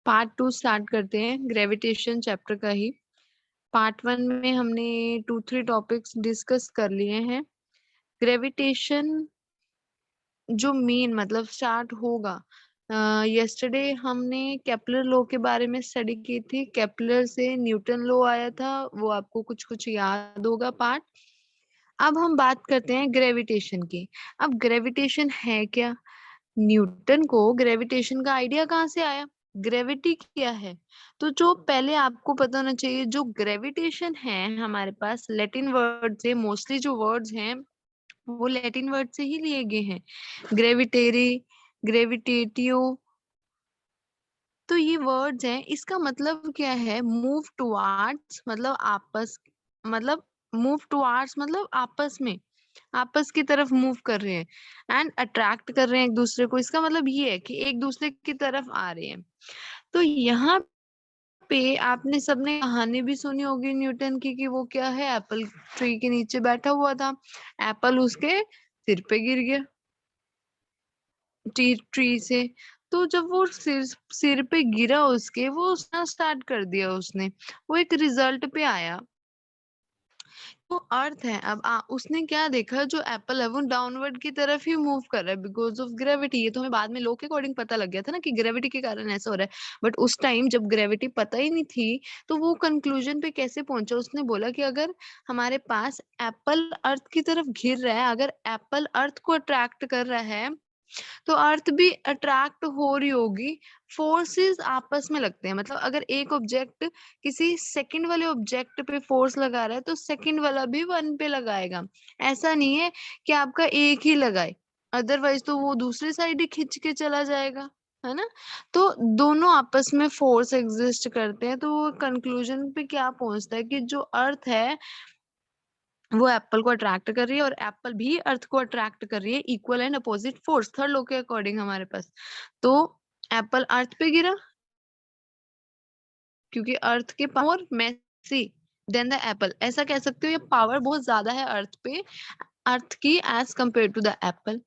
Part 2 start करते हैं gravitation chapter का ही। पार्ट 1 में हमने 2-3 टॉपिक्स डिस्कस कर लिए हैं। ग्रेविटेशन जो मेन मतलब स्टार्ट होगा, यस्टरडे हमने केपलर लॉ के बारे में स्टडी की थी। केपलर से न्यूटन लॉ आया था, वो आपको कुछ कुछ याद होगा पार्ट। अब हम बात करते हैं ग्रेविटेशन की। अब ग्रेविटेशन है क्या? न्यूटन को ग्रेविटेशन का आइडिया कहाँ से आया? ग्रेविटी क्या है? तो जो पहले आपको पता होना चाहिए, जो ग्रेविटेशन है हमारे पास लैटिन वर्ड से, मोस्टली जो वर्ड्स हैं वो लैटिन वर्ड से ही लिए गए हैं। ग्रेविटेरी, ग्रेविटेटियो, तो ये वर्ड्स हैं। इसका मतलब क्या है? मूव टुवार्ड्स मतलब आपस, मतलब मूव टुवार्ड्स मतलब आपस में, आपस की तरफ मूव कर रहे हैं एंड अट्रैक्ट कर रहे हैं एक दूसरे को। इसका मतलब ये है कि एक दूसरे की तरफ आ रहे हैं। तो यहाँ पे आपने सबने कहानी भी सुनी होगी न्यूटन की कि वो क्या है, एप्पल ट्री के नीचे बैठा हुआ था, एप्पल उसके सिर पे गिर गया ट्री ट्री से। तो जब वो सिर सिर पे गिरा उसके, वो उसने स्टार्ट कर दिया, उसने वो एक रिजल्ट पे आया। वो अर्थ है। अब उसने क्या देखा, जो एप्पल है वो डाउनवर्ड की तरफ ही मूव कर रहा है बिकॉज ऑफ ग्रेविटी। ये तो हमें बाद में लॉ के अकॉर्डिंग पता लग गया था ना कि ग्रेविटी के कारण ऐसा हो रहा है, बट उस टाइम जब ग्रेविटी पता ही नहीं थी तो वो कंक्लूजन पे कैसे पहुंचा? उसने बोला कि अगर हमारे पास एप्पल अर्थ की तरफ घिर रहा है, अगर एप्पल अर्थ को अट्रैक्ट कर रहा है तो अर्थ भी अट्रैक्ट हो रही होगी। फोर्सेस आपस में लगते हैं, मतलब अगर एक ऑब्जेक्ट किसी सेकंड वाले ऑब्जेक्ट पे फोर्स लगा रहा है तो सेकंड वाला भी वन पे लगाएगा। ऐसा नहीं है कि आपका एक ही लगाए, अदरवाइज तो वो दूसरी साइड ही खींच के चला जाएगा, है ना। तो दोनों आपस में फोर्स एग्जिस्ट करते हैं। तो वो कंक्लूजन पे क्या पहुंचता है कि जो अर्थ है वो एप्पल को अट्रैक्ट कर रही है और एप्पल भी अर्थ को अट्रैक्ट कर रही है, equal and opposite force, third law के अकॉर्डिंग हमारे पास। तो एप्पल अर्थ पे गिरा क्योंकि अर्थ के power massy than the apple, ऐसा कह सकते हो ये पावर बहुत ज्यादा है अर्थ पे, अर्थ की as compare to the apple.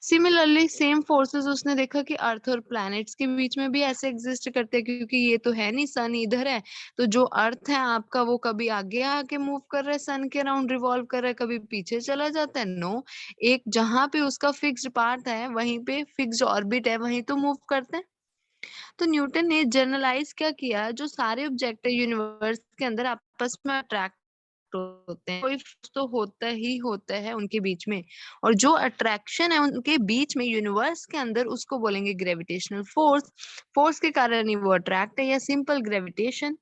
Similarly same forces उसने देखा कि अर्थ और प्लैनेट्स के बीच में भी ऐसे एग्जिस्ट करते हैं, क्योंकि ये तो है नहीं सन इधर है, तो जो अर्थ है आपका वो कभी आगे आके मूव कर रहा है, सन के अराउंड रिवॉल्व कर रहा है, कभी पीछे चला जाता है। नो, एक जहां पे उसका फिक्स्ड पाथ है वहीं पे फिक्स्ड ऑर्बिट है, वहीं तो मूव करते हैं। तो न्यूटन ने जनरलाइज क्या किया, जो सारे ऑब्जेक्ट है यूनिवर्स के अंदर आपस में अट्रैक्ट होते हैं, कोई force तो होता ही होता है उनके बीच में, और जो अट्रैक्शन है उनके बीच में यूनिवर्स के अंदर उसको बोलेंगे ग्रेविटेशनल फोर्स। फोर्स के कारण ही वो अट्रैक्ट है, या सिंपल ग्रेविटेशन।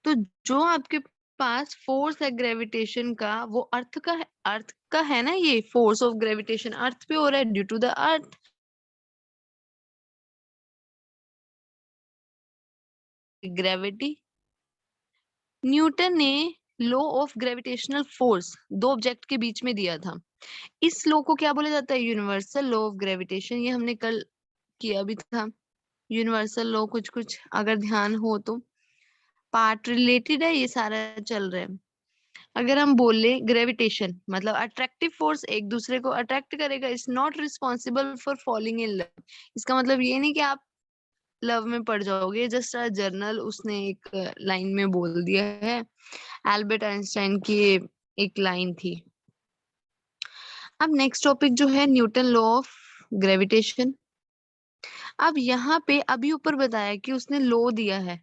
तो जो आपके पास फोर्स है ग्रेविटेशन का, वो अर्थ का है, अर्थ का है ना। ये फोर्स ऑफ ग्रेविटेशन अर्थ पे हो रहा है due to the earth gravity. Newton ने लॉ ऑफ ग्रेविटेशनल फोर्स दो ऑब्जेक्ट के बीच में दिया था। इस लॉ को क्या बोला जाता है? Universal law of gravitation. ये हमने कल किया भी था। यूनिवर्सल लॉ कुछ कुछ अगर ध्यान हो तो पार्ट रिलेटेड है, ये सारा चल रहा है। अगर हम बोले ग्रेविटेशन मतलब अट्रैक्टिव फोर्स एक दूसरे को अट्रैक्ट करेगा, is not responsible for falling in love. इसका मतलब ये नहीं कि आप लव में पड़ जाओगे, जस्ट अ जर्नल उसने एक लाइन में बोल दिया है। एल्बर्ट आइंस्टाइन की एक लाइन थी। अब नेक्स्ट टॉपिक जो है न्यूटन लॉ ऑफ ग्रेविटेशन। अब यहाँ पे अभी ऊपर बताया कि उसने लॉ दिया है,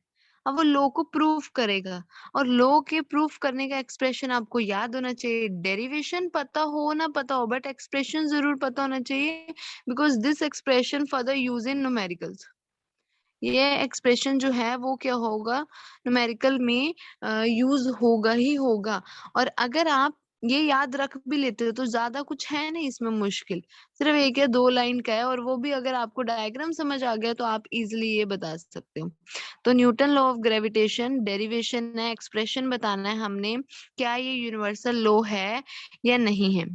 अब वो लॉ को प्रूफ करेगा, और लॉ के प्रूफ करने का एक्सप्रेशन आपको याद होना चाहिए। डेरिवेशन पता हो ना पता हो, बट एक्सप्रेशन जरूर पता होना चाहिए, because this expression further use in numericals. ये एक्सप्रेशन जो है वो क्या होगा, न्यूमेरिकल में यूज होगा ही होगा। और अगर आप ये याद रख भी लेते हो तो ज्यादा कुछ है नहीं इसमें मुश्किल, सिर्फ एक या दो लाइन का है, और वो भी अगर आपको डायग्राम समझ आ गया तो आप इजिली ये बता सकते हो। तो Newton law of gravitation derivation है, एक्सप्रेशन बताना है हमने, क्या ये यूनिवर्सल लॉ है या नहीं है।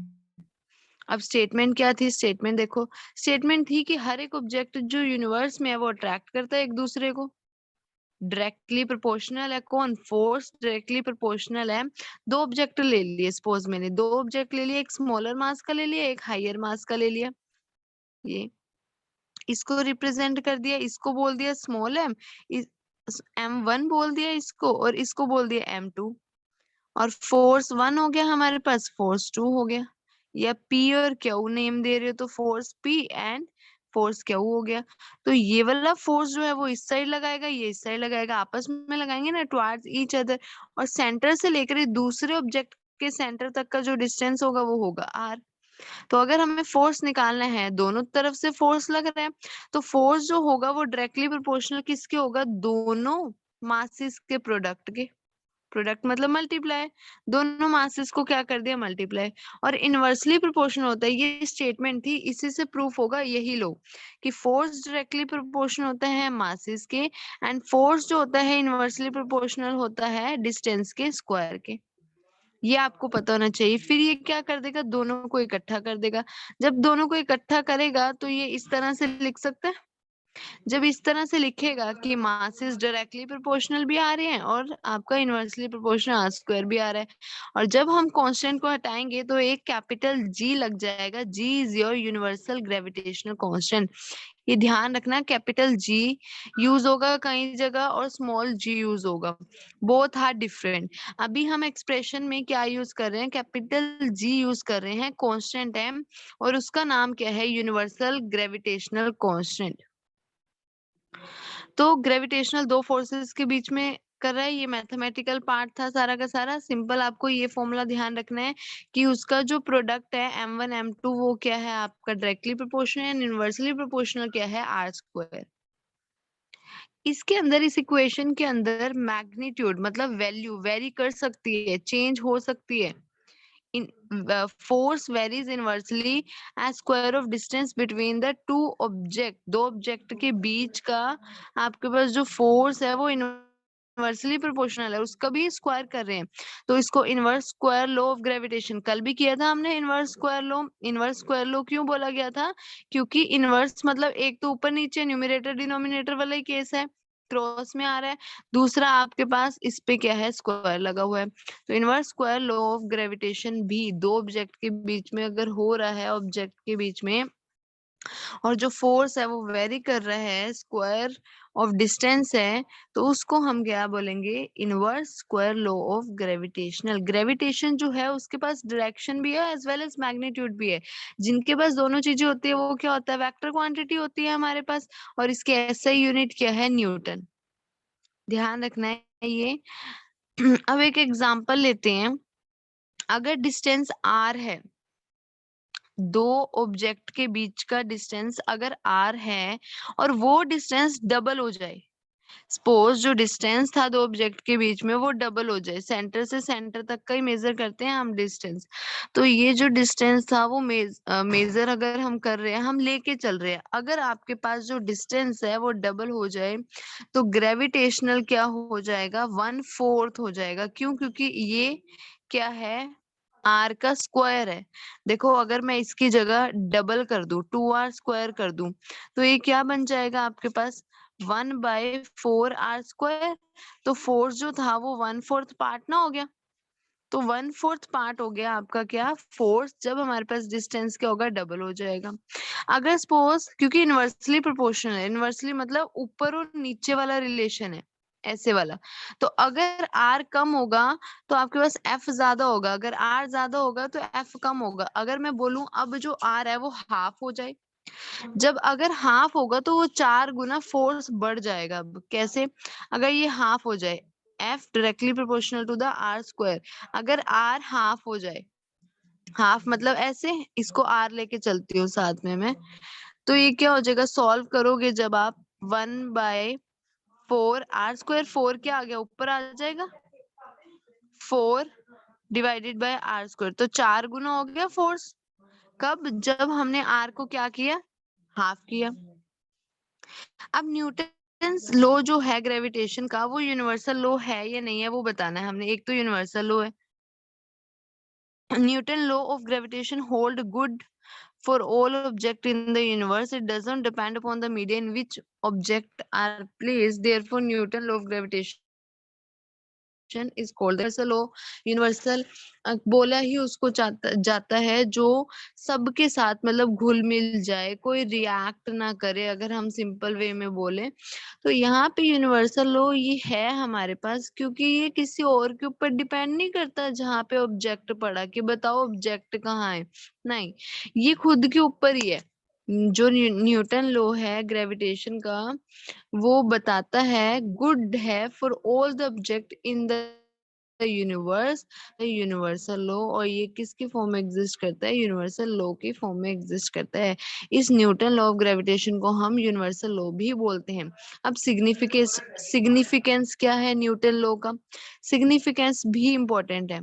अब स्टेटमेंट क्या थी? स्टेटमेंट देखो, स्टेटमेंट थी कि हर एक ऑब्जेक्ट जो यूनिवर्स में है वो अट्रैक्ट करता है एक दूसरे को, डायरेक्टली प्रोपोर्शनल है। कौन? फोर्स डायरेक्टली प्रोपोर्शनल है। दो ऑब्जेक्ट ले लिए, सपोज मैंने दो ऑब्जेक्ट ले लिए, एक स्मॉलर मास का ले लिया, एक हाइयर मास का ले लिया। ये इसको रिप्रेजेंट कर दिया, इसको बोल दिया स्मॉल m, m1 बोल दिया इसको, और इसको बोल दिया m2, और फोर्स 1 हो गया हमारे पास, फोर्स 2 हो गया। या P और Q नेम दे रहे हो तो force P and force Q हो गया। तो ये वाला फोर्स जो है वो इस साइड लगाएगा, ये इस साइड लगाएगा, आपस में लगाएंगे ना टुवर्ड्स ईच अदर, और सेंटर से लेकर ये दूसरे ऑब्जेक्ट के सेंटर तक का जो डिस्टेंस होगा वो होगा r। तो अगर हमें फोर्स निकालना है, दोनों तरफ से फोर्स लग रहा है, तो फोर्स जो होगा वो डायरेक्टली प्रोपोर्शनल किसके होगा, दोनों मासेस के प्रोडक्ट के। प्रोडक्ट मतलब मल्टीप्लाई, दोनों मासेस को क्या कर दिया, मल्टीप्लाई। और इनवर्सली प्रोपोर्शनल होता है, ये स्टेटमेंट थी, इसी से प्रूफ होगा, यही लो कि फोर्स डायरेक्टली प्रोपोर्शनल होता है मासेस के, एंड फोर्स जो होता है इनवर्सली प्रोपोर्शनल होता है डिस्टेंस के स्क्वायर के। ये आपको पता होना चाहिए। फिर ये क्या कर देगा, दोनों को इकट्ठा कर देगा। जब दोनों को इकट्ठा करेगा तो ये इस तरह से लिख सकता है। जब इस तरह से लिखेगा कि मासेस डायरेक्टली प्रोपोर्शनल भी आ रहे हैं और आपका इनवर्सली प्रोपोर्शनल आर स्क्वायर भी आ रहा है, और जब हम कांस्टेंट को हटाएंगे तो एक कैपिटल जी लग जाएगा। G is your universal gravitational constant. ये ध्यान रखना, कैपिटल जी यूज होगा कई जगह और स्मॉल जी यूज होगा, बोथ आर डिफरेंट। अभी हम एक्सप्रेशन में क्या यूज कर रहे हैं, कैपिटल जी यूज कर रहे हैं कांस्टेंट एम, और उसका नाम क्या है, यूनिवर्सल ग्रेविटेशनल कांस्टेंट। तो ग्रेविटेशनल दो फोर्सेस के बीच में कर रहा है, ये मैथमेटिकल पार्ट था सारा का सारा। सिंपल आपको ये फॉर्मूला ध्यान रखना है कि उसका जो प्रोडक्ट है m1 m2 वो क्या है आपका directly proportional and inversely proportional क्या है, आर स्क्वायर। इसके अंदर, इस इक्वेशन के अंदर मैग्नीट्यूड मतलब वैल्यू वेरी कर सकती है, चेंज हो सकती है। in force varies inversely as square of distance between the two object, दो ऑब्जेक्ट के बीच का आपके पास जो फोर्स है वो इनवर्सली प्रोपोर्शनल है, उसका भी स्क्वायर कर रहे हैं। तो इसको inverse square law of gravitation कल भी किया था हमने। Inverse square law, inverse square law क्यों बोला गया था, क्योंकि इनवर्स मतलब एक तो ऊपर नीचे न्यूमरेटर डिनोमिनेटर वाला ही केस है, क्रॉस में आ रहा है। दूसरा आपके पास इस पे क्या है, स्क्वायर लगा हुआ है। तो inverse square law of gravitation भी दो ऑब्जेक्ट के बीच में अगर हो रहा है, ऑब्जेक्ट के बीच में, और जो फोर्स है वो वेरी कर रहा है, स्क्वायर ऑफ डिस्टेंस है, तो उसको हम क्या बोलेंगे, inverse square law of gravitational. Gravitation जो है उसके पास डायरेक्शन भी है एज वेल एज मैग्नीट्यूड भी है। जिनके पास दोनों चीजें होती है वो क्या होता है, वेक्टर क्वांटिटी होती है हमारे पास, और इसके एसआई यूनिट क्या है, न्यूटन। ध्यान रखना है ये। अब एक एग्जांपल लेते हैं। अगर डिस्टेंस r है, दो ऑब्जेक्ट के बीच का डिस्टेंस अगर r है और वो डिस्टेंस डबल हो जाए, सपोज जो डिस्टेंस था दो ऑब्जेक्ट के बीच में वो डबल हो जाए, सेंटर से सेंटर तक का ही मेजर करते हैं हम डिस्टेंस। तो ये जो डिस्टेंस था वो मेजर अगर हम कर रहे हैं, हम लेके चल रहे हैं, अगर आपके पास जो डिस्टेंस है वो डबल हो जाए तो ग्रेविटेशनल क्या हो जाएगा, 1/4 हो जाएगा। क्यों, क्योंकि ये क्या है, आर का स्क्वायर है। देखो अगर मैं इसकी जगह डबल कर दूं, 2r स्क्वायर कर दूं, तो ये क्या बन जाएगा आपके पास, 1/4r स्क्वायर। तो फोर्स जो था वो 1/4 पार्ट ना हो गया, तो 1/4 पार्ट हो गया आपका क्या, फोर्स, जब हमारे पास डिस्टेंस क्या होगा, डबल हो जाएगा। अगर सपोज, क्योंकि इनवर्सली प्रोपोर्शनल है, इनवर्सली मतलब ऊपर और नीचे वाला रिलेशन है, ऐसे वाला। तो अगर r कम होगा तो आपके पास f ज्यादा होगा, अगर r ज्यादा होगा तो f कम होगा। अगर मैं बोलूं अब जो r है वो हाफ हो जाए, जब अगर हाफ होगा तो वो 4 गुना फोर्स बढ़ जाएगा। अब कैसे, अगर ये हाफ हो जाए, F directly proportional to the R square, अगर R हाफ हो जाए, हाफ मतलब ऐसे, इसको R लेके चलती हूँ साथ में मैं, तो ये क्या हो जाएगा, सॉल्व करोगे जब आप, 1/4r², 4 क्या आ गया, ऊपर आ जाएगा, 4 डिवाइडेड बाय r², तो 4 गुना हो गया फोर्स। कब, जब हमने r को क्या किया, हाफ किया। अब न्यूटन्स लॉ जो है ग्रेविटेशन का, वो यूनिवर्सल लॉ है या नहीं है वो बताना है हमने। एक तो यूनिवर्सल लॉ है, Newton law of gravitation hold good for all object in the universe. It doesn't depend upon the medium in which object are placed. Therefore Newton law of gravitation is called the universal law. Universal बोला ही उसको जाता है जो सबके साथ मतलब घुल मिल जाए, कोई रिएक्ट ना करे, अगर हम सिंपल वे में बोले तो यहाँ पे यूनिवर्सल लॉ ये है हमारे पास, क्योंकि ये किसी और के ऊपर डिपेंड नहीं करता जहाँ पे ऑब्जेक्ट पड़ा कि बताओ ऑब्जेक्ट कहाँ है, नहीं, ये खुद के ऊपर ही है। जो न्यूटन लॉ है ग्रेविटेशन का, वो बताता है गुड है for all the object in the universe, universal law. और ये किसकी फॉर्म में एग्जिस्ट करता है? यूनिवर्सल लॉ की फॉर्म में एग्जिस्ट करता है। इस न्यूटन लॉ ऑफ ग्रेविटेशन को हम यूनिवर्सल लॉ भी बोलते हैं। अब सिग्निफिकेंस क्या है न्यूटन लॉ का? सिग्निफिकेंस भी इंपॉर्टेंट है।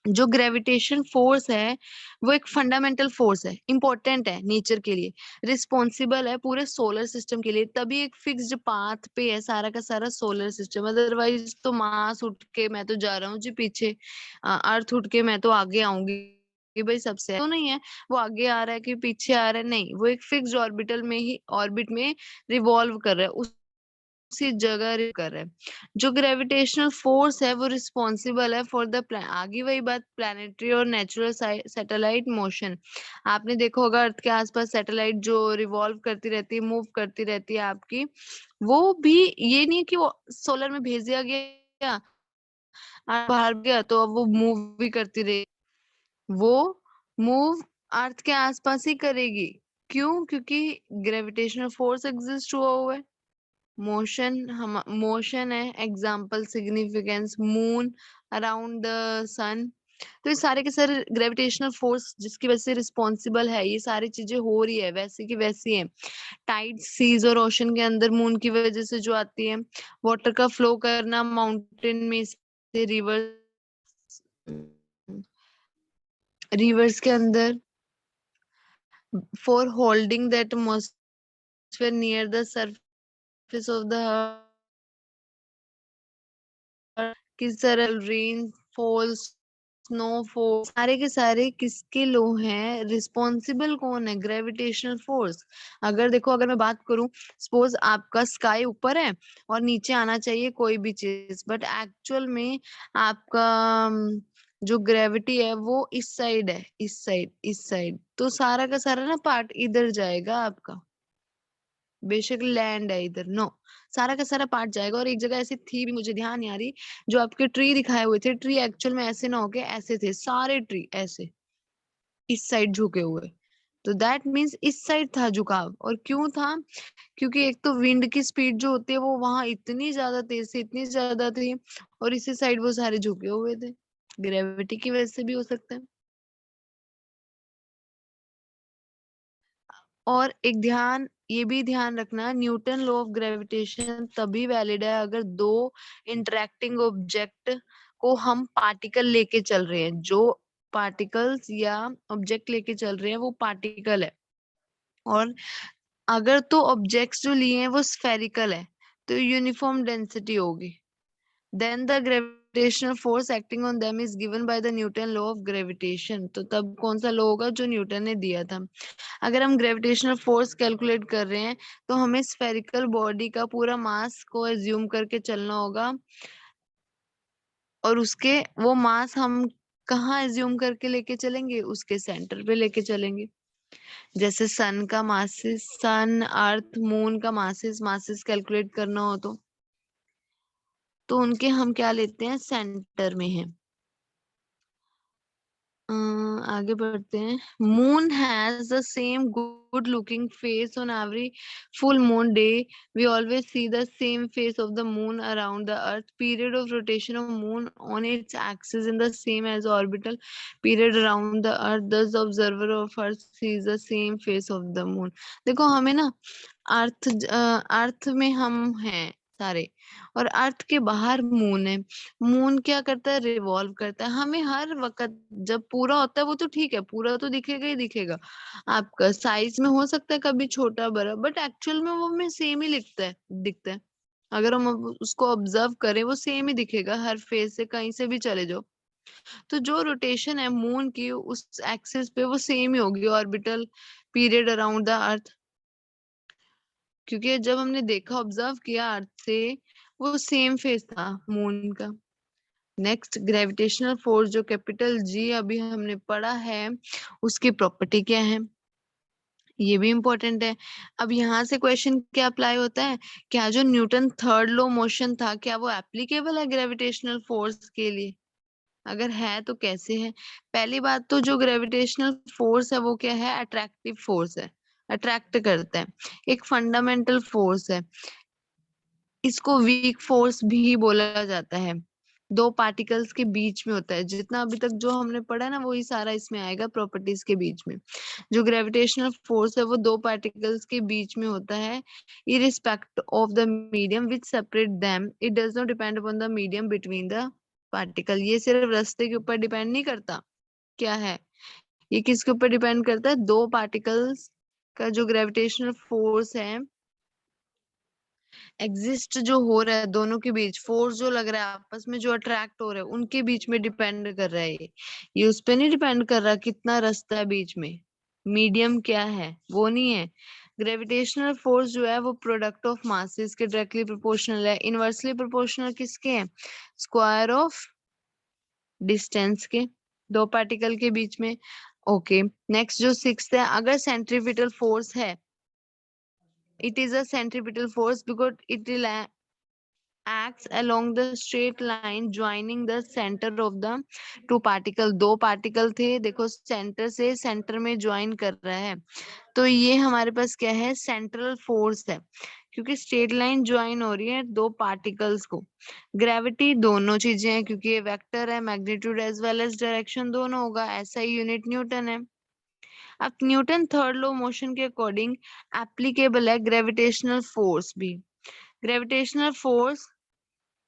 जो ग्रेविटेशन फोर्स है वो एक फंडामेंटल फोर्स है, इंपॉर्टेंट है नेचर के लिए, रिस्पॉन्सिबल है पूरे सोलर सिस्टम के लिए, तभी एक फिक्स्ड पाथ पे है सारा का सारा सोलर सिस्टम। अदरवाइज तो मास उठ के मैं तो जा रहा हूँ जी पीछे, अर्थ उठ के मैं तो आगे आऊंगी कि भाई सबसे तो नहीं है, वो आगे आ रहा है कि पीछे आ रहा है, नहीं, वो एक फिक्स्ड ऑर्बिटल में ही ऑर्बिट में रिवॉल्व कर रहा है, उसी जगह कर रहा है। जो ग्रेविटेशनल फोर्स है वो रिस्पॉन्सिबल है फॉर द आगे वही बात, प्लानिटरी और नेचुरल सैटेलाइट मोशन। आपने देखा होगा अर्थ के आसपास सैटेलाइट जो रिवॉल्व करती रहती है, मूव करती रहती है आपकी, वो भी ये नहीं है कि वो सोलर में भेज दिया गया बाहर गया तो अब वो मूव भी करती रही, वो मूव अर्थ के आसपास ही करेगी। क्यों? क्योंकि ग्रेविटेशनल फोर्स एग्जिस्ट हुआ है। मोशन है example, significance moon around the sun. तो ये सारे के सारे ग्रेविटेशनल फोर्स जिसकी वजह से रिस्पॉन्सिबल है, ये सारी चीजें हो रही है वैसे की वैसी है। टाइड सीज और ओशन के अंदर मून की वजह से जो आती है, वाटर का फ्लो करना माउंटेन में से रिवर्स के अंदर, for holding the atmosphere near the surface of the किस तरह रेन फॉल्स, स्नोफॉल, सारे के सारे किसके लो हैं? रिस्पॉन्सिबल कौन है? Gravitational force. अगर देखो, अगर मैं बात करूं, सपोज आपका स्काई ऊपर है और नीचे आना चाहिए कोई भी चीज, बट एक्चुअल में आपका जो ग्रेविटी है वो इस साइड है, इस साइड, तो सारा का सारा ना पार्ट इधर जाएगा आपका, बेशक लैंड है इधर, नो, सारा का सारा पार्ट जाएगा। और एक जगह ऐसी थी भी, मुझे ध्यान नहीं आ रही, जो आपके ट्री दिखाए हुए थे, ट्री एक्चुअल में ऐसे ना होके ऐसे थे, सारे ट्री ऐसे इस साइड झुके हुए, तो दैट मीन्स इस साइड था झुकाव। और क्यों था? क्योंकि एक तो विंड की स्पीड जो होती है वो वहां इतनी ज्यादा तेज थी, इतनी ज्यादा थी, और इसी साइड वो सारे झुके हुए थे, ग्रेविटी की वजह से भी हो सकता है। और एक ध्यान, ये भी ध्यान रखना, न्यूटन लॉ ऑफ ग्रेविटेशन तभी वैलिड है अगर दो इंटरेक्टिंग ऑब्जेक्ट को हम पार्टिकल लेके चल रहे हैं, जो पार्टिकल्स या ऑब्जेक्ट लेके चल रहे हैं वो पार्टिकल है, और अगर तो ऑब्जेक्ट्स जो लिए हैं वो स्फेरिकल है तो यूनिफॉर्म डेंसिटी होगी, then the gravitational force acting on them is given by the Newton law of gravitation। तो तब कौन सा लॉ होगा? जो न्यूटन ने दिया था। अगर हम ग्रेविटेशनल फोर्स कैलकुलेट कर रहे हैं तो हमें स्फेरिकल बॉडी का पूरा मास को एज्यूम करके चलना होगा, और उसके वो मास हम कहाँ एज्यूम करके लेके चलेंगे? उसके सेंटर पे लेके चलेंगे। जैसे सन का मासिस, सन अर्थ मून का मासिस, कैलकुलेट करना हो तो उनके हम क्या लेते हैं? सेंटर में है। आगे बढ़ते हैं। Moon has the same good looking face on every full moon day, we always see the same face of the moon around the earth, period of rotation of moon on its axis in the same as orbital period around the earth, thus the observer of earth sees the same face of the moon. देखो हमें ना अर्थ में हम हैं सारे, और अर्थ के बाहर मून है। मून क्या करता है? रिवॉल्व करता है। हमें हर वक्त जब पूरा होता है वो तो ठीक है, पूरा तो दिखेगा ही दिखेगा, आपका साइज में हो सकता है कभी छोटा बड़ा, बट एक्चुअल में वो में सेम ही दिखता है। अगर हम उसको ऑब्जर्व करें वो सेम ही दिखेगा हर फेस से, कहीं से भी चले जाओ। तो जो रोटेशन है मून की उस एक्सिस पे वो सेम ही होगी, ऑर्बिटल पीरियड अराउंड द अर्थ। क्योंकि जब हमने देखा, ऑब्जर्व किया अर्थ से, वो सेम फेस था मून का। नेक्स्ट ग्रेविटेशनल फोर्स जो कैपिटल जी अभी हमने पढ़ा है, उसकी प्रॉपर्टी क्या है, ये भी इम्पोर्टेंट है। अब यहाँ से क्वेश्चन क्या अप्लाई होता है, क्या जो न्यूटन थर्ड लॉ मोशन था क्या वो एप्लीकेबल है ग्रेविटेशनल फोर्स के लिए, अगर है तो कैसे है। पहली बात तो जो ग्रेविटेशनल फोर्स है वो क्या है, अट्रैक्टिव फोर्स है, अट्रैक्ट करता है, एक फंडामेंटल फोर्स है। इसको वीक फोर्स भी बोला जाता है, दो पार्टिकल्स के बीच में होता है। जितना अभी तक जो हमने पढ़ा है ना वही सारा इसमें आएगा प्रॉपर्टीज के बीच में। जो ग्रेविटेशनल फोर्स है वो दो पार्टिकल्स के बीच में होता है, इरिस्पेक्ट of the medium which separate them, it does not depend upon the medium between the particle. ये सिर्फ रास्ते के ऊपर डिपेंड नहीं करता, क्या है, ये किसके ऊपर डिपेंड करता है, दो पार्टिकल्स का जो ग्रेविटेशनल फोर्स है एग्जिस्ट जो हो रहा है दोनों के बीच, फोर्स जो लग रहा है आपस में जो अट्रैक्ट हो रहे हैं उनके बीच में डिपेंड कर रहा है। ये उस पे नहीं डिपेंड कर रहा कितना रास्ता है बीच में, मीडियम क्या है वो नहीं है। ग्रेविटेशनल फोर्स जो है वो प्रोडक्ट ऑफ मासेस के डायरेक्टली प्रोपोर्शनल है, इनवर्सली प्रोपोर्शनल किसके है, स्क्वायर ऑफ डिस्टेंस के, दो पार्टिकल के बीच में। ओके, नेक्स्ट जो सिक्स्थ है, अगर सेंट्रीपिटल फोर्स है, it is a centripetal force because it will acts along the straight line joining the center of the two particle। दो पार्टिकल थे, देखो सेंटर से सेंटर में ज्वाइन कर रहा है, तो ये हमारे पास क्या है, सेंट्रल फोर्स है, क्योंकि स्ट्रेट लाइन ज्वाइन हो रही है दो पार्टिकल्स को। ग्रेविटी दोनों चीजें हैं, क्योंकि ये वेक्टर है, magnitude as well as direction दोनों होगा, ऐसा ही यूनिट न्यूटन है। अब न्यूटन थर्ड लॉ मोशन के अकॉर्डिंग एप्लीकेबल है ग्रेविटेशनल फोर्स भी। ग्रेविटेशनल फोर्स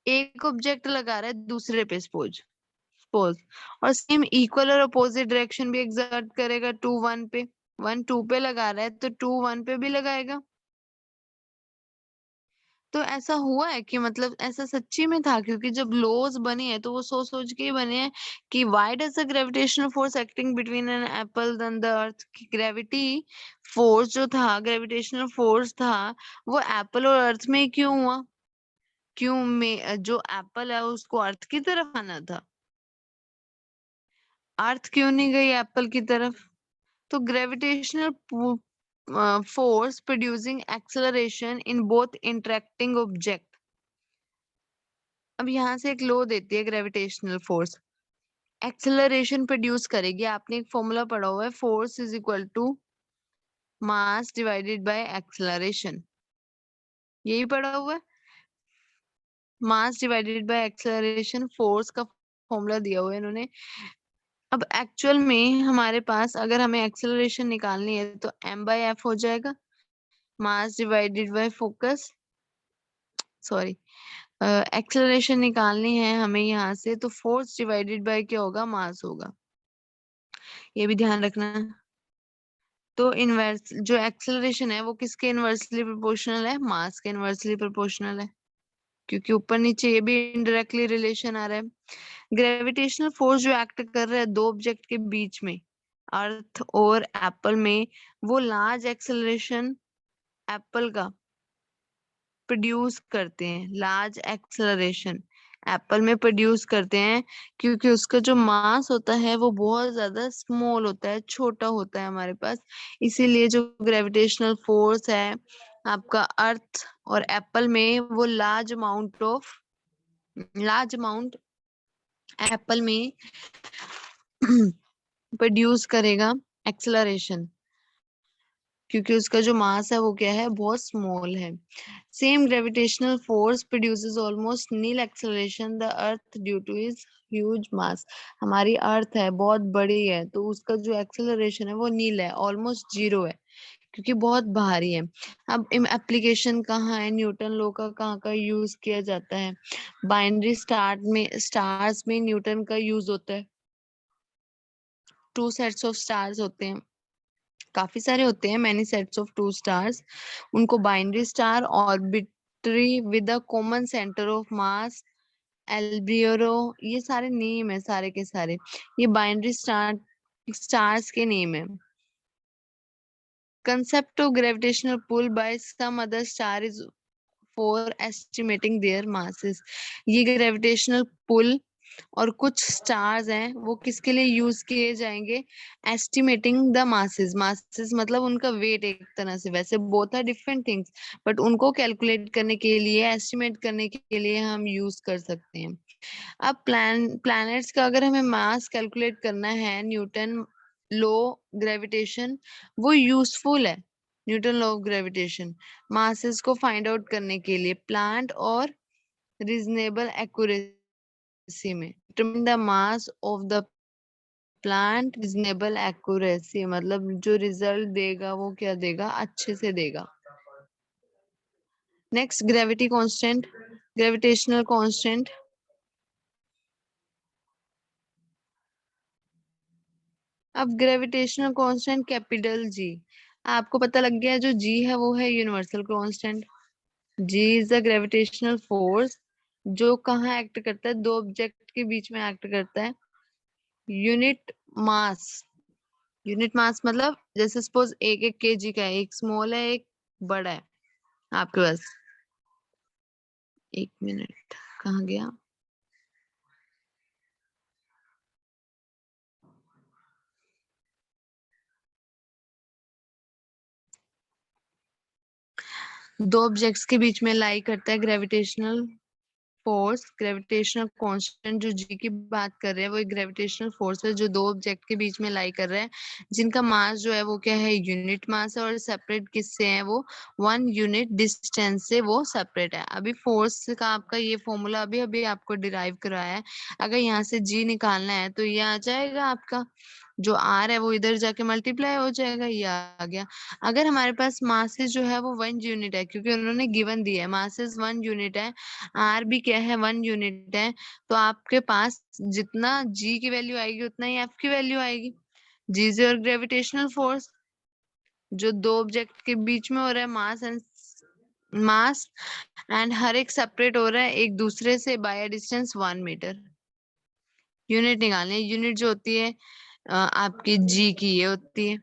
एक ऑब्जेक्ट लगा रहा है दूसरे पे, सपोज सपोज, और सेम इक्वल और अपोजिट डायरेक्शन भी एक्सर्ट करेगा, टू वन पे, वन टू पे लगा रहा है तो टू वन पे भी लगाएगा। तो ऐसा हुआ है कि मतलब ऐसा सच्ची में था, क्योंकि जब लॉज बने हैं तो वो सोच सोच के ही बने हैं कि why does the gravitational force acting between an apple and the earth, की ग्रेविटी फोर्स जो था, ग्रेविटेशनल फोर्स था, वो एप्पल और अर्थ में ही क्यों हुआ, क्यों में जो एप्पल है उसको अर्थ की तरफ आना था, अर्थ क्यों नहीं गई एप्पल की तरफ। तो gravitational force producing acceleration in both interacting object. अब यहाँ से एक लो देती है ग्रेविटेशनल फोर्स, एक्सेलरेशन प्रोड्यूस करेगी। आपने एक फॉर्मूला पढ़ा हुआ है, force is equal to mass divided by acceleration, यही पढ़ा हुआ है, mass divided by acceleration force का फॉर्मूला दिया हुआ है इन्होंने। अब एक्चुअल में हमारे पास अगर हमें एक्सेलरेशन निकालनी है तो m/f हो जाएगा, मास divided bye focus, sorry, acceleration निकालनी है हमें यहाँ से तो फोर्स डिवाइडेड बाय क्या होगा, मास होगा, ये भी ध्यान रखना। तो इनवर्स जो एक्सेलरेशन है वो किसके इनवर्सली प्रोपोर्शनल है, मास के इनवर्सली प्रोपोर्शनल है, क्योंकि ऊपर नीचे ये भी इनडायरेक्टली रिलेशन आ रहा है। ग्रेविटेशनल फोर्स जो एक्ट कर रहा है दो ऑब्जेक्ट के बीच में, अर्थ और एप्पल में, वो लार्ज एक्सेलरेशन एप्पल का प्रोड्यूस करते हैं, लार्ज एक्सेलरेशन एप्पल में प्रोड्यूस करते हैं, क्योंकि उसका जो मास होता है वो बहुत ज्यादा स्मॉल होता है, छोटा होता है हमारे पास। इसीलिए जो ग्रेविटेशनल फोर्स है आपका अर्थ और एप्पल में, वो लार्ज अमाउंट एप्पल में प्रोड्यूस करेगा एक्सेलरेशन, क्योंकि उसका जो मास है वो क्या है, बहुत स्मॉल है। Same gravitational force produces almost nil acceleration the earth due to is huge mass. हमारी अर्थ है बहुत बड़ी है तो उसका जो एक्सेलरेशन है वो नील है, ऑलमोस्ट जीरो है, क्योंकि बहुत भारी है। अब एप्लीकेशन कहाँ है, न्यूटन लॉ का कहाँ का यूज किया जाता है, बाइनरी स्टार्स में न्यूटन का यूज होता है। टू सेट्स ऑफ स्टार्स होते हैं, काफी सारे होते हैं, many sets of two stars, उनको binary star, orbitary with a common centre of mass, Albireo, ये सारे नेम है सारे के सारे, ये बाइनरी स्टार्स के नेम है। Concept of gravitational pull by some other star is for estimating their masses. ये ग्रेविटेशनल पुल और कुछ स्टार्स हैं वो किसके लिए यूज किए जाएंगे, एस्टिमेटिंग द मासेस। मासेस मतलब उनका वेट एक तरह से, वैसे both are different things, but उनको कैलकुलेट करने के लिए, एस्टिमेट करने के लिए हम यूज कर सकते हैं। अब प्लैनेट्स का अगर हमें मास कैलकुलेट करना है, न्यूटन लॉ ग्रेविटेशन वो यूजफुल है। Newton law of gravitation masses को फाइंड आउट करने के लिए प्लांट और रीजनेबल एक्यूरेसी में, determine the mass of the plant reasonable accuracy, मतलब जो रिजल्ट देगा वो क्या देगा, अच्छे से देगा। Next gravity constant, gravitational constant. अब ग्रेविटेशनल कांस्टेंट कैपिटल जी, आपको पता लग गया जो जी है वो है universal constant. G is the gravitational force जो कहाँ एक्ट करता है, दो ऑब्जेक्ट के बीच में एक्ट करता है। यूनिट मास, यूनिट मास मतलब जैसे सपोज एक एक केजी का है, एक स्मॉल है एक बड़ा है आपके पास। एक मिनट, कहाँ गया। दो ऑब्जेक्ट्स के बीच में लाई करता है ग्रेविटेशनल फोर्स। ग्रेविटेशनल कांस्टेंट जो जी की बात कर रहे हैं वो एक ग्रेविटेशनल फोर्स है जो दो ऑब्जेक्ट के बीच में लाई कर रहा है, जिनका मास जो है वो क्या है, यूनिट मास है, और सेपरेट किससे है वो, 1 यूनिट डिस्टेंस से वो सेपरेट है। अभी फोर्स का आपका ये फॉर्मूला अभी अभी आपको डिराइव कराया है। अगर यहाँ से जी निकालना है तो ये आ जाएगा आपका, जो आर है वो इधर जाके मल्टीप्लाई हो जाएगा, ये आ गया। अगर हमारे पास मासेस जो है वो 1 यूनिट है, क्योंकि उन्होंने गिवन दिया है मासेस 1 यूनिट है, आर भी क्या है 1 यूनिट है, तो आपके पास जितना जी की वैल्यू आएगी उतना ही एफ की वैल्यू आएगी। जी इज योर ग्रेविटेशनल फोर्स जो दो ऑब्जेक्ट के बीच में हो रहा है, मास एंड हर एक सेपरेट हो रहा है एक दूसरे से बाय डिस्टेंस 1 मीटर। यूनिट निकालनी है, यूनिट जो होती है आपकी जी की ये होती है।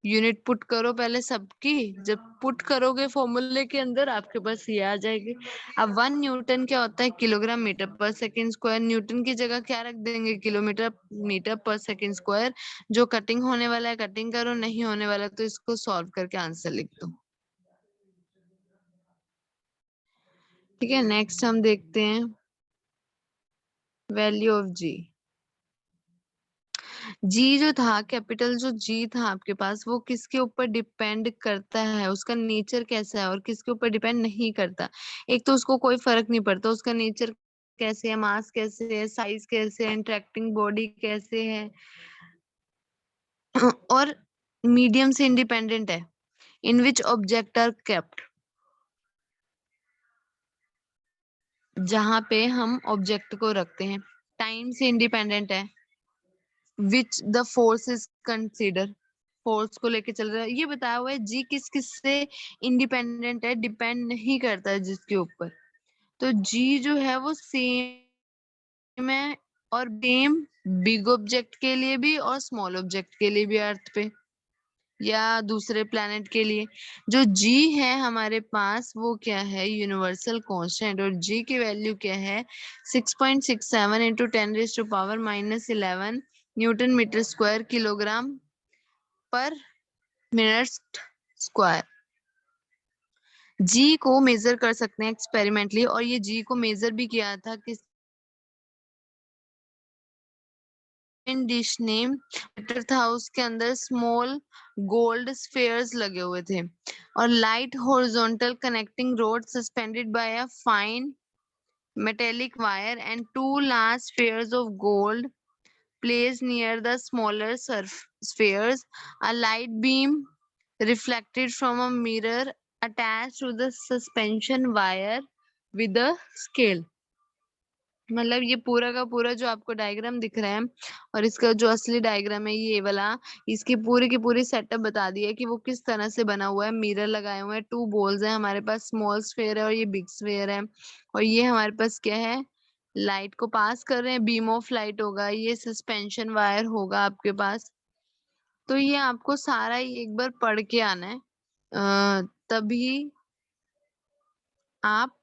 यूनिट पुट करो पहले सबकी, जब पुट करोगे फॉर्मूले के अंदर आपके पास ये आ जाएगी। अब 1 न्यूटन क्या होता है, किलोग्राम मीटर पर सेकंड स्क्वायर। न्यूटन की जगह क्या रख देंगे, किलोमीटर मीटर पर सेकंड स्क्वायर। जो कटिंग होने वाला है कटिंग करो, नहीं होने वाला तो इसको सॉल्व करके आंसर लिख दो। ठीक है, नेक्स्ट हम देखते हैं वैल्यू ऑफ जी। जी जो था, कैपिटल जो जी था आपके पास, वो किसके ऊपर डिपेंड करता है, उसका नेचर कैसा है, और किसके ऊपर डिपेंड नहीं करता। एक तो उसको कोई फर्क नहीं पड़ता उसका नेचर कैसे है, मास कैसे है, साइज कैसे है, इंटरेक्टिंग बॉडी कैसे है, और मीडियम से इंडिपेंडेंट है, इन विच ऑब्जेक्ट आर केप्ट, जहां पे हम ऑब्जेक्ट को रखते हैं। टाइम से इंडिपेंडेंट है, which the force is consider, force को लेके चल रहा है, ये बताया हुआ है। जी किस किस से इंडिपेंडेंट है, डिपेंड नहीं करता है जिसके ऊपर, तो जी जो है वो सेम है, और सेम बिग ऑब्जेक्ट के लिए भी और स्मॉल ऑब्जेक्ट के लिए भी, अर्थ पे या दूसरे प्लेनेट के लिए। जो जी है हमारे पास वो क्या है, यूनिवर्सल कांस्टेंट, और जी की वैल्यू क्या है, 6.67 into 10⁻⁻11 newton metre square kilogram per minute square. G को मेजर कर सकते हैं एक्सपेरिमेंटली, और ये जी को मेजर भी किया था किस डिश नेम मीटर था, उसके अंदर स्मॉल गोल्ड स्फेयर्स लगे हुए थे, और light horizontal connecting road suspended bye a fine metallic wire and two large spheres of gold placed near the smaller spheres. A light beam reflected from a mirror attached to the suspension wire with a scale। मतलब ये पूरा का पूरा जो आपको diagram दिख रहा है, और इसका जो असली डायग्राम है ये वाला, इसकी पूरी की पूरी सेटअप बता दी है कि वो किस तरह से बना हुआ है। मिरर लगाए हुए हैं, टू बॉल्स है हमारे पास, स्मॉल स्फेयर है और ये बिग स्फेयर है, और ये हमारे पास क्या है, लाइट को पास कर रहे हैं, बीम ऑफ लाइट होगा, ये सस्पेंशन वायर होगा आपके पास। तो ये आपको सारा ही एक बार पढ़ के आना है, तभी आप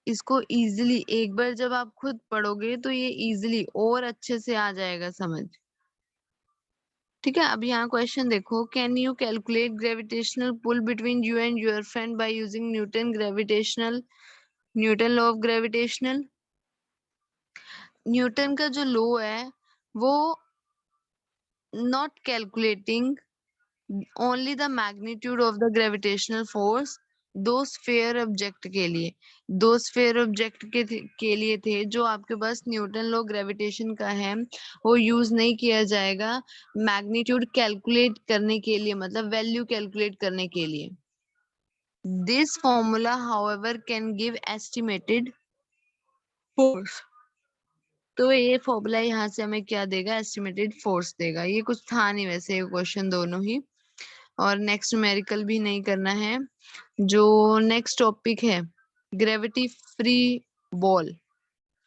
इसको इजीली एक बार जब आप खुद पढ़ोगे तो ये इजीली और अच्छे से आ जाएगा समझ। ठीक है, अब यहाँ क्वेश्चन देखो, can you calculate gravitational pull between you and your friend by using Newton law of gravitational. Newton का जो लॉ है वो not calculating only the magnitude of the gravitational force दो स्फेयर ऑब्जेक्ट के लिए, दो स्फेयर ऑब्जेक्ट के लिए थे जो आपके पास न्यूटन लॉ ग्रेविटेशन का है, वो यूज नहीं किया जाएगा मैग्नीट्यूड कैलकुलेट करने के लिए, मतलब वैल्यू कैलकुलेट करने के लिए। This formula however can give estimated force. तो ये फॉर्मूला यहाँ से हमें क्या देगा, एस्टिमेटेड फोर्स देगा। ये कुछ था नहीं वैसे ये क्वेश्चन दोनों ही, और नेक्स्ट न्यूमेरिकल भी नहीं करना है। जो नेक्स्ट टॉपिक है gravity free ball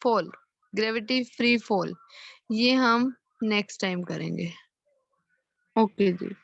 fall, gravity free fall, ये हम नेक्स्ट टाइम करेंगे। ओके जी।